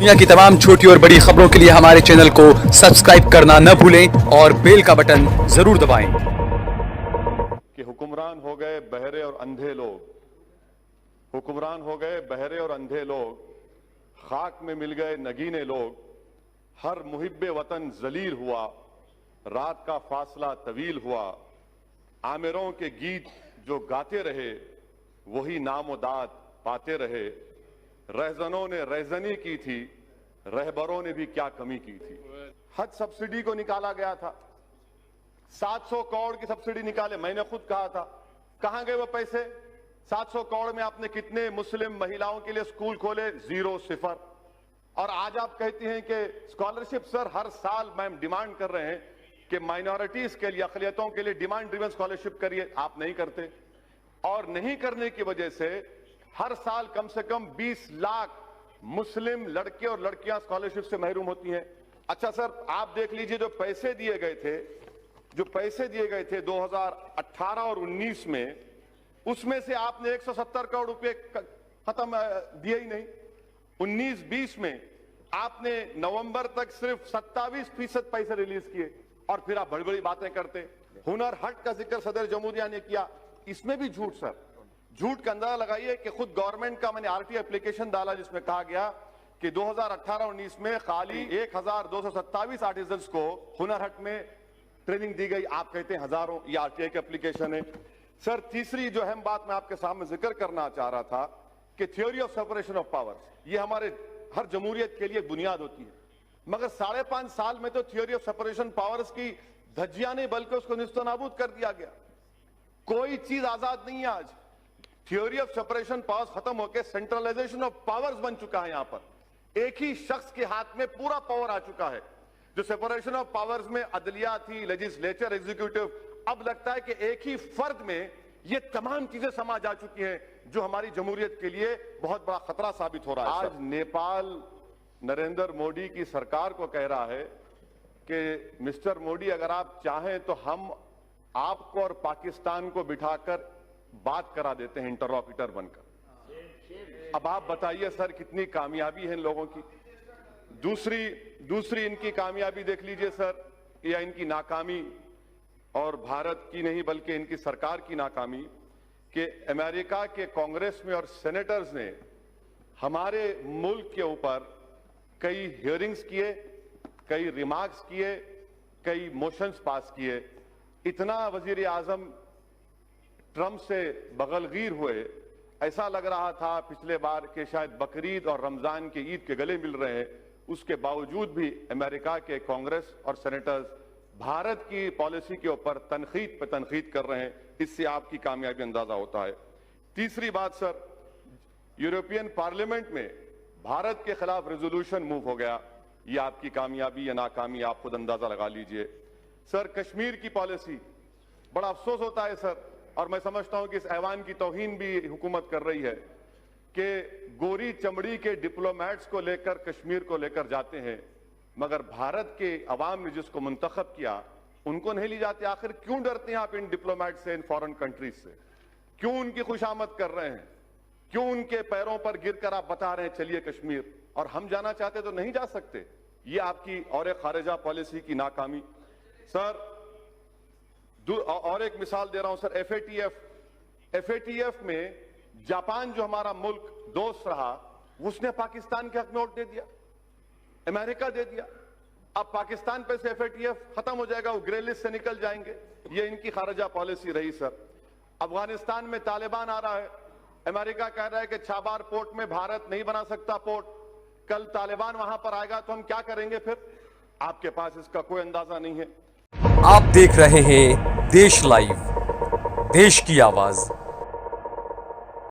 दुनिया की तमाम छोटी और बड़ी खबरों के लिए हमारे चैनल को सब्सक्राइब करना न भूलें और बेल का बटन जरूर दबाएं। कि हुक्मरान हो गए बहरे और अंधे लोग, हुक्मरान हो गए बहरे और अंधे लोग, खाक में मिल गए नगीने लोग, हर मुहिब्बे वतन जलील हुआ, रात का फासला तवील हुआ, आमिरों के गीत जो गाते रहे वही नामो दाद पाते रहे, रहजनों ने रहजनी की थी, रहबरों ने भी क्या कमी की थी। हज सब्सिडी को निकाला गया था, 700 करोड़ की सब्सिडी निकाले, मैंने खुद कहा था कहां गए वो पैसे। 700 करोड़ में आपने कितने मुस्लिम महिलाओं के लिए स्कूल खोले? 0 0। और आज आप कहती हैं कि स्कॉलरशिप। सर, हर साल मैम डिमांड कर रहे हैं कि माइनॉरिटीज के लिए, अक़लियतों के लिए डिमांड ड्रिवन स्कॉलरशिप करिए, आप नहीं करते। और नहीं करने की वजह से हर साल कम से कम 20 लाख मुस्लिम लड़के और लड़कियां स्कॉलरशिप से महरूम होती हैं। अच्छा सर, आप देख लीजिए जो पैसे दिए गए थे 2018 और 19 में, उसमें से आपने 170 करोड़ रुपए खत्म दिए ही नहीं। 19-20 में आपने नवंबर तक सिर्फ 27% पैसे रिलीज किए और फिर आप बड़ी बड़ी बातें करते। हुनर हाट का जिक्र सदर जमहूरिया ने किया, इसमें भी झूठ। सर, झूठ का अंदाजा लगाइए कि खुद गवर्नमेंट का मैंने आरटी एप्लीकेशन डाला जिसमें कहा गया कि 2018-19 में खाली 1227 आर्टिजन्स को हुनर हाट में ट्रेनिंग दी गई। आप कहते हैं हजारों, ये आरटीआई का एप्लीकेशन है। सर, तीसरी जो अहम बात मैं आपके सामने जिक्र करना चाह रहा था कि theory of separation of powers, ये हमारे हर जमहूरियत के लिए बुनियाद होती है, मगर 5.5 साल में तो थ्योरी ऑफ सेपरेशन पावर्स की धज्जियां नहीं बल्कि उसको निस्तो नाबूद कर दिया गया। कोई चीज आजाद नहीं है आज। थ्योरी ऑफ सेपरेशन पावर्स खत्म होकर सेंट्रलाइजेशन ऑफ पावर्स बन चुका है। यहां पर एक ही शख्स के हाथ में पूरा पावर आ चुका है। जो सेपरेशन ऑफ पावर्स में अदलिया थी, लेजिस्लेचर, एग्जीक्यूटिव, अब लगता है कि एक ही फर्द में ये तमाम चीजें समा जा चुकी हैं जो हमारी जमहूरियत के लिए बहुत बड़ा खतरा साबित हो रहा है। आज नेपाल नरेंद्र मोदी की सरकार को कह रहा है कि मिस्टर मोदी, अगर आप चाहें तो हम आपको और पाकिस्तान को बिठाकर बात करा देते हैं इंटरलॉक्यूटर बनकर। अब आप बताइए सर, कितनी कामयाबी है इन लोगों की। दूसरी इनकी कामयाबी देख लीजिए सर, या इनकी नाकामी, और भारत की नहीं बल्कि इनकी सरकार की नाकामी, कि अमेरिका के कांग्रेस में और सेनेटर्स ने हमारे मुल्क के ऊपर कई हियरिंग्स किए, कई रिमार्क्स किए, कई मोशंस पास किए। इतना वजीर आजम ट्रंप से बगलगीर हुए, ऐसा लग रहा था पिछले बार कि शायद बकरीद और रमजान के ईद के गले मिल रहे हैं। उसके बावजूद भी अमेरिका के कांग्रेस और सेनेटर्स भारत की पॉलिसी के ऊपर तनकीद पे तनकीद कर रहे हैं। इससे आपकी कामयाबी अंदाजा होता है। तीसरी बात सर, यूरोपियन पार्लियामेंट में भारत के खिलाफ रेजोल्यूशन मूव हो गया। ये आपकी कामयाबी या नाकामी आप खुद अंदाजा लगा लीजिए। सर, कश्मीर की पॉलिसी, बड़ा अफसोस होता है सर, और मैं समझता हूं कि इस ऐवान की तौहीन भी हुकूमत कर रही है कि गोरी चमड़ी के डिप्लोमेट्स को लेकर कश्मीर को लेकर जाते हैं, मगर भारत के अवाम ने जिसको मुंतखब किया उनको नहीं ले जाते। आखिर क्यों डरते हैं आप इन डिप्लोमेट से, इन फॉरेन कंट्रीज से? क्यों उनकी खुशामद कर रहे हैं? क्यों उनके पैरों पर गिरकर आप बता रहे हैं चलिए कश्मीर, और हम जाना चाहते तो नहीं जा सकते? ये आपकी और खारिजा पॉलिसी की नाकामी। सर, और एक मिसाल दे रहा हूं सर, एफएटीएफ में जापान जो हमारा मुल्क दोस्त रहा, उसने पाकिस्तान के हक में वोट दे दिया, अमेरिका दे दिया। अब पाकिस्तान पे से एफएटीएफ खत्म हो जाएगा, वो ग्रे लिस्ट से निकल जाएंगे। ये इनकी खारिजा पॉलिसी रही सर। अफगानिस्तान में तालिबान आ रहा है, अमेरिका कह रहा है कि छाबार पोर्ट में भारत नहीं बना सकता पोर्ट। कल तालिबान वहां पर आएगा तो हम क्या करेंगे फिर? आपके पास इसका कोई अंदाजा नहीं है। आप देख रहे हैं देश लाइव, देश की आवाज।